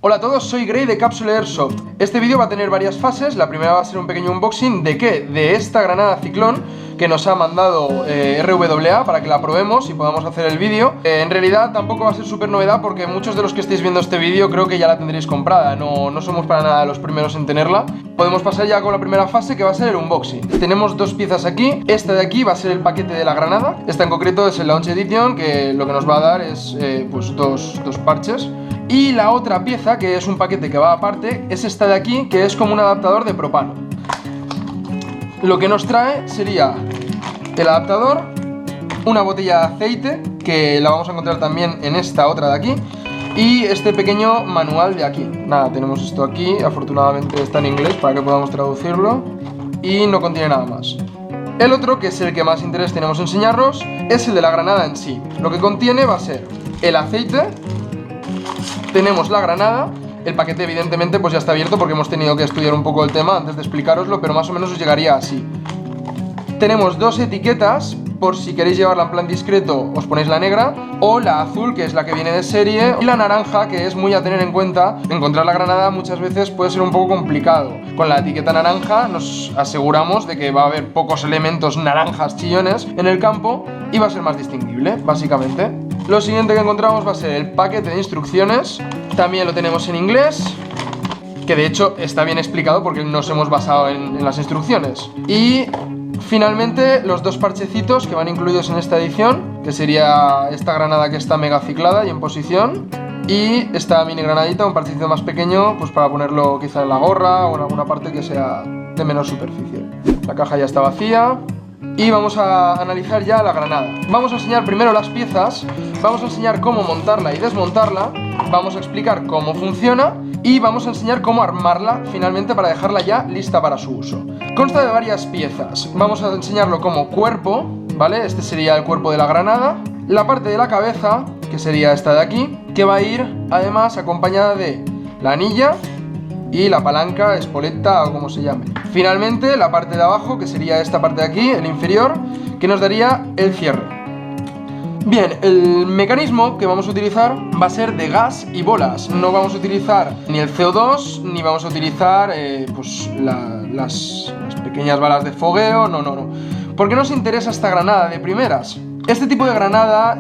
Hola a todos, soy Grey de Capsule Airsoft. Este vídeo va a tener varias fases. La primera va a ser un pequeño unboxing ¿de qué? De esta granada Ciclón que nos ha mandado RWA para que la probemos y podamos hacer el vídeo. En realidad tampoco va a ser súper novedad porque muchos de los que estáis viendo este vídeo creo que ya la tendréis comprada. No somos para nada los primeros en tenerla. Podemos pasar ya con la primera fase, que va a ser el unboxing. Tenemos dos piezas aquí. Esta de aquí va a ser el paquete de la granada. Esta en concreto es el Launch Edition, que lo que nos va a dar es pues dos parches. Y la otra pieza, que es un paquete que va aparte, es esta de aquí, que es como un adaptador de propano. Lo que nos trae sería el adaptador, una botella de aceite, que la vamos a encontrar también en esta otra de aquí, y este pequeño manual de aquí. Nada, tenemos esto aquí, afortunadamente está en inglés para que podamos traducirlo, y no contiene nada más. El otro, que es el que más interés tenemos en enseñaros, es el de la granada en sí. Lo que contiene va a ser el aceite. Tenemos la granada, el paquete evidentemente pues ya está abierto porque hemos tenido que estudiar un poco el tema antes de explicároslo, pero más o menos os llegaría así. Tenemos dos etiquetas, por si queréis llevarla en plan discreto os ponéis la negra, o la azul, que es la que viene de serie, y la naranja, que es muy a tener en cuenta. Encontrar la granada muchas veces puede ser un poco complicado. Con la etiqueta naranja nos aseguramos de que va a haber pocos elementos naranjas chillones en el campo y va a ser más distinguible, básicamente. Lo siguiente que encontramos va a ser el paquete de instrucciones. También lo tenemos en inglés, que de hecho está bien explicado porque nos hemos basado en las instrucciones. Y finalmente los dos parchecitos que van incluidos en esta edición, que sería esta granada que está mega ciclada y en posición, y esta mini granadita, un parchecito más pequeño, pues para ponerlo quizá en la gorra o en alguna parte que sea de menor superficie. La caja ya está vacía. Y vamos a analizar ya la granada. Vamos a enseñar primero las piezas, vamos a enseñar cómo montarla y desmontarla, vamos a explicar cómo funciona y vamos a enseñar cómo armarla finalmente para dejarla ya lista para su uso. Consta de varias piezas. Vamos a enseñarlo como cuerpo, ¿vale? Este sería el cuerpo de la granada. La parte de la cabeza, que sería esta de aquí, que va a ir además acompañada de la anilla y la palanca, espoleta o como se llame. Finalmente la parte de abajo, que sería esta parte de aquí, el inferior, que nos daría el cierre. Bien, el mecanismo que vamos a utilizar va a ser de gas y bolas. No vamos a utilizar ni el CO2 ni vamos a utilizar pues las pequeñas balas de fogueo, no. ¿Por qué nos interesa esta granada de primeras? Este tipo de granada,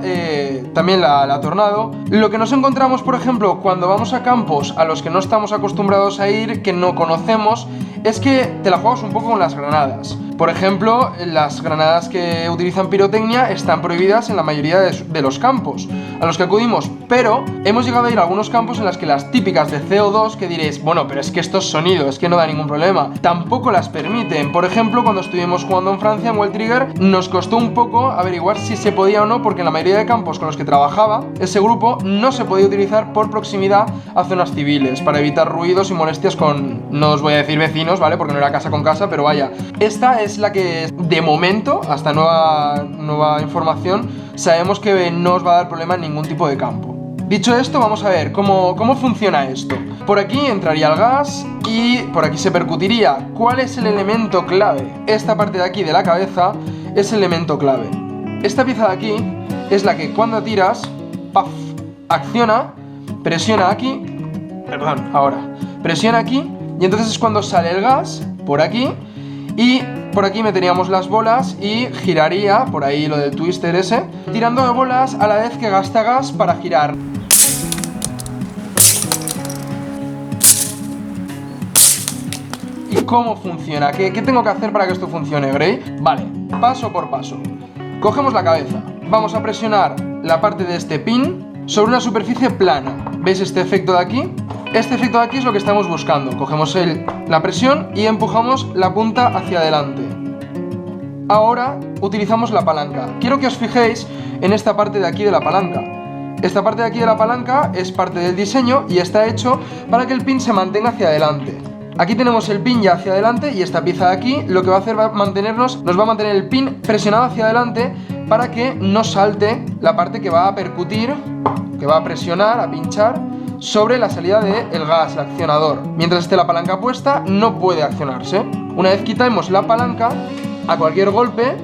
también la Tornado, lo que nos encontramos, por ejemplo, cuando vamos a campos a los que no estamos acostumbrados a ir, que no conocemos, es que te la juegas un poco con las granadas. Por ejemplo, las granadas que utilizan pirotecnia están prohibidas en la mayoría de los campos a los que acudimos, pero hemos llegado a ir a algunos campos en las que las típicas de CO2, que diréis, bueno, pero es que esto es sonido, es que no da ningún problema, tampoco las permiten. Por ejemplo, cuando estuvimos jugando en Francia en Wild Trigger, nos costó un poco averiguar si se podía o no, porque en la mayoría de campos con los que trabajaba ese grupo no se podía utilizar por proximidad a zonas civiles, para evitar ruidos y molestias con, no os voy a decir vecinos, ¿vale? Porque no era casa con casa, pero vaya, esta es la que de momento, hasta nueva información, sabemos que no os va a dar problema en ningún tipo de campo. Dicho esto, vamos a ver cómo funciona esto. Por aquí entraría el gas y por aquí se percutiría. ¿Cuál es el elemento clave? Esta parte de aquí de la cabeza es el elemento clave. Esta pieza de aquí es la que cuando tiras, ¡paf!, acciona, presiona aquí, presiona aquí, y entonces es cuando sale el gas, por aquí, y por aquí meteríamos las bolas y giraría, por ahí lo del twister ese, tirando de bolas a la vez que gasta gas para girar. ¿Y cómo funciona? ¿Qué tengo que hacer para que esto funcione, Grey? Vale, paso por paso. Cogemos la cabeza, vamos a presionar la parte de este pin sobre una superficie plana. ¿Veis este efecto de aquí? Este efecto de aquí es lo que estamos buscando. Cogemos la presión y empujamos la punta hacia adelante. Ahora utilizamos la palanca. Quiero que os fijéis en esta parte de aquí de la palanca. Esta parte de aquí de la palanca es parte del diseño y está hecho para que el pin se mantenga hacia adelante. Aquí tenemos el pin ya hacia adelante y esta pieza de aquí lo que va a hacer nos va a mantener el pin presionado hacia adelante para que no salte la parte que va a percutir, que va a presionar, a pinchar sobre la salida del gas, el accionador. Mientras esté la palanca puesta, no puede accionarse. Una vez quitamos la palanca, a cualquier golpe,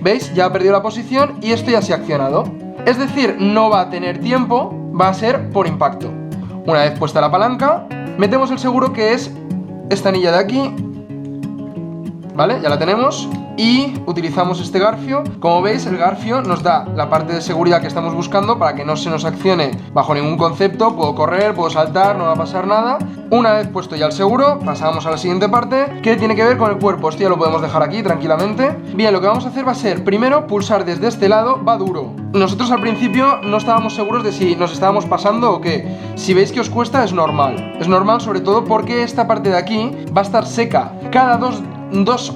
¿veis? Ya ha perdido la posición y esto ya se ha accionado. Es decir, no va a tener tiempo, va a ser por impacto. Una vez puesta la palanca, metemos el seguro, que es esta anilla de aquí, ¿vale? Ya la tenemos. Y utilizamos este garfio. Como veis, el garfio nos da la parte de seguridad que estamos buscando para que no se nos accione bajo ningún concepto. Puedo correr, puedo saltar, no va a pasar nada. Una vez puesto ya el seguro, pasamos a la siguiente parte, que tiene que ver con el cuerpo. Esto ya lo podemos dejar aquí tranquilamente. Bien, lo que vamos a hacer va a ser, primero, pulsar desde este lado. Va duro. Nosotros al principio no estábamos seguros de si nos estábamos pasando o qué. Si veis que os cuesta, es normal. Es normal sobre todo porque esta parte de aquí va a estar seca. Cada dos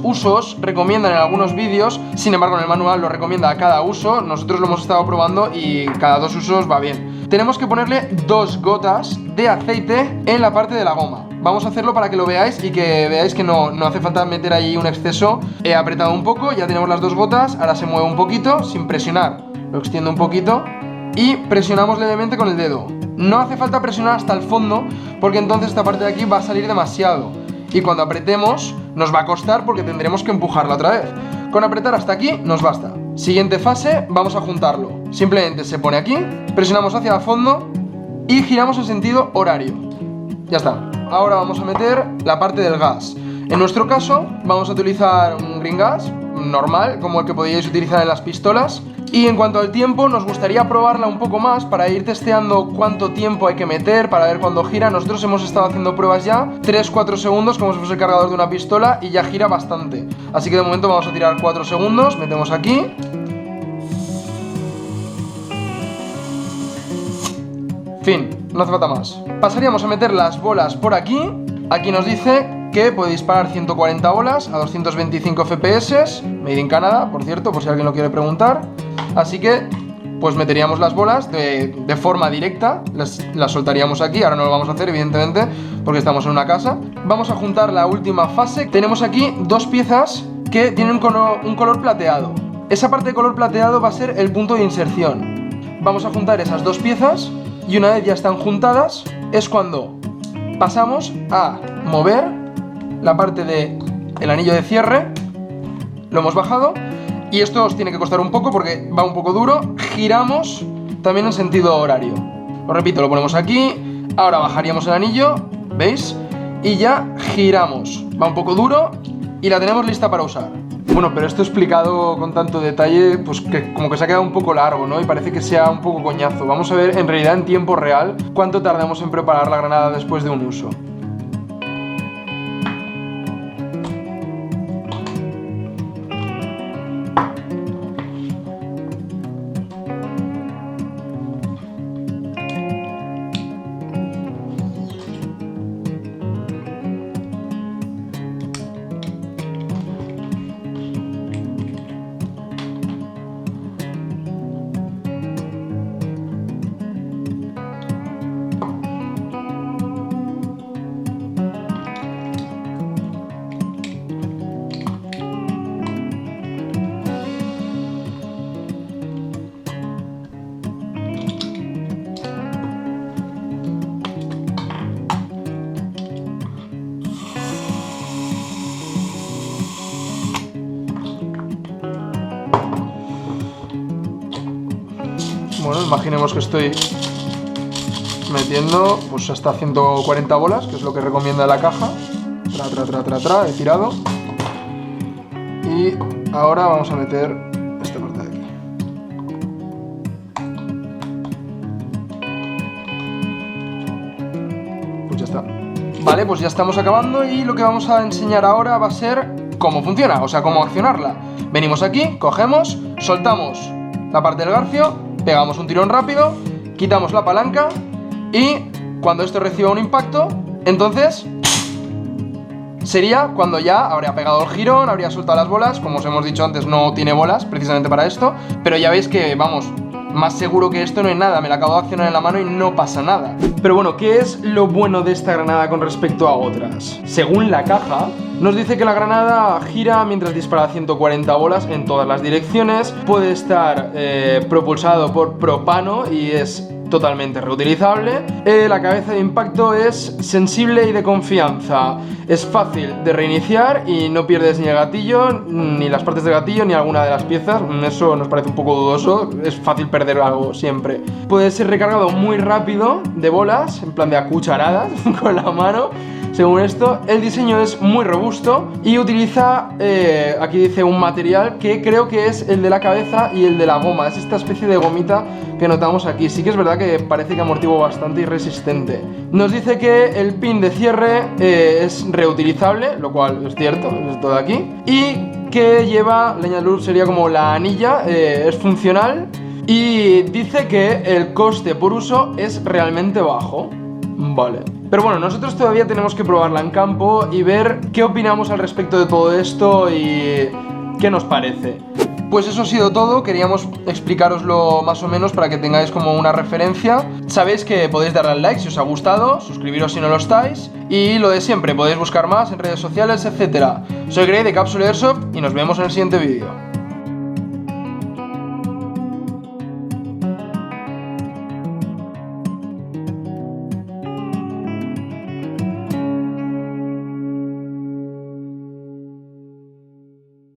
usos recomiendan en algunos vídeos, sin embargo en el manual lo recomienda a cada uso. Nosotros lo hemos estado probando y cada 2 usos va bien. Tenemos que ponerle 2 gotas de aceite en la parte de la goma. Vamos a hacerlo para que lo veáis y que veáis que no hace falta meter ahí un exceso. He apretado un poco, ya tenemos las 2 gotas. Ahora se mueve un poquito, sin presionar. Lo extiendo un poquito y presionamos levemente con el dedo. No hace falta presionar hasta el fondo, porque entonces esta parte de aquí va a salir demasiado. Y cuando apretemos nos va a costar porque tendremos que empujarla otra vez. Con apretar hasta aquí nos basta. Siguiente fase, vamos a juntarlo. Simplemente se pone aquí, presionamos hacia el fondo y giramos en sentido horario. Ya está. Ahora vamos a meter la parte del gas. En nuestro caso vamos a utilizar un green gas normal, como el que podíais utilizar en las pistolas. Y en cuanto al tiempo, nos gustaría probarla un poco más para ir testeando cuánto tiempo hay que meter para ver cuándo gira. Nosotros hemos estado haciendo pruebas ya, 3-4 segundos, como si fuese el cargador de una pistola, y ya gira bastante. Así que de momento vamos a tirar 4 segundos, metemos aquí. Fin, no hace falta más. Pasaríamos a meter las bolas por aquí. Aquí nos dice que puede disparar 140 bolas a 225 FPS, made in Canada, por cierto, por si alguien lo quiere preguntar. Así que, pues meteríamos las bolas de forma directa, las soltaríamos aquí. Ahora no lo vamos a hacer, evidentemente, porque estamos en una casa. Vamos a juntar la última fase. Tenemos aquí 2 piezas que tienen un color plateado. Esa parte de color plateado va a ser el punto de inserción. Vamos a juntar esas 2 piezas y una vez ya están juntadas, es cuando pasamos a mover la parte del anillo de cierre. Lo hemos bajado y esto os tiene que costar un poco porque va un poco duro. Giramos también en sentido horario. Os repito, lo ponemos aquí. Ahora bajaríamos el anillo, ¿veis? Y ya giramos. Va un poco duro y la tenemos lista para usar. Bueno, pero esto explicado con tanto detalle, pues que como que se ha quedado un poco largo, ¿no? Y parece que sea un poco coñazo. Vamos a ver en realidad en tiempo real cuánto tardamos en preparar la granada después de un uso. Bueno, imaginemos que estoy metiendo pues hasta 140 bolas, que es lo que recomienda la caja. He tirado. Y ahora vamos a meter esta parte de aquí. Pues ya está. Vale, pues ya estamos acabando y lo que vamos a enseñar ahora va a ser cómo funciona, o sea, cómo accionarla. Venimos aquí, cogemos, soltamos la parte del garfio, pegamos un tirón rápido, quitamos la palanca y cuando esto reciba un impacto, entonces sería cuando ya habría pegado el girón, habría soltado las bolas. Como os hemos dicho antes, no tiene bolas precisamente para esto, pero ya veis que, vamos, más seguro que esto no hay nada. Me la acabo de accionar en la mano y no pasa nada. Pero bueno, ¿qué es lo bueno de esta granada con respecto a otras? Según la caja, nos dice que la granada gira mientras dispara 140 bolas en todas las direcciones. Puede estar propulsado por propano y es totalmente reutilizable. La cabeza de impacto es sensible y de confianza. Es fácil de reiniciar y no pierdes ni el gatillo, ni las partes del gatillo, ni alguna de las piezas. Eso nos parece un poco dudoso, es fácil perder algo siempre. Puede ser recargado muy rápido de bolas, en plan de a cucharadas, con la mano. Según esto, el diseño es muy robusto y utiliza, aquí dice, un material que creo que es el de la cabeza y el de la goma. Es esta especie de gomita que notamos aquí. Sí que es verdad que parece que amortigua bastante y resistente. Nos dice que el pin de cierre es reutilizable, lo cual es cierto, es esto de aquí. Y que lleva, leña de luz sería como la anilla, es funcional. Y dice que el coste por uso es realmente bajo. Vale. Pero bueno, nosotros todavía tenemos que probarla en campo y ver qué opinamos al respecto de todo esto y qué nos parece. Pues eso ha sido todo, queríamos explicaroslo más o menos para que tengáis como una referencia. Sabéis que podéis darle al like si os ha gustado, suscribiros si no lo estáis y lo de siempre, podéis buscar más en redes sociales, etc. Soy Grey de Capsule Airsoft y nos vemos en el siguiente vídeo.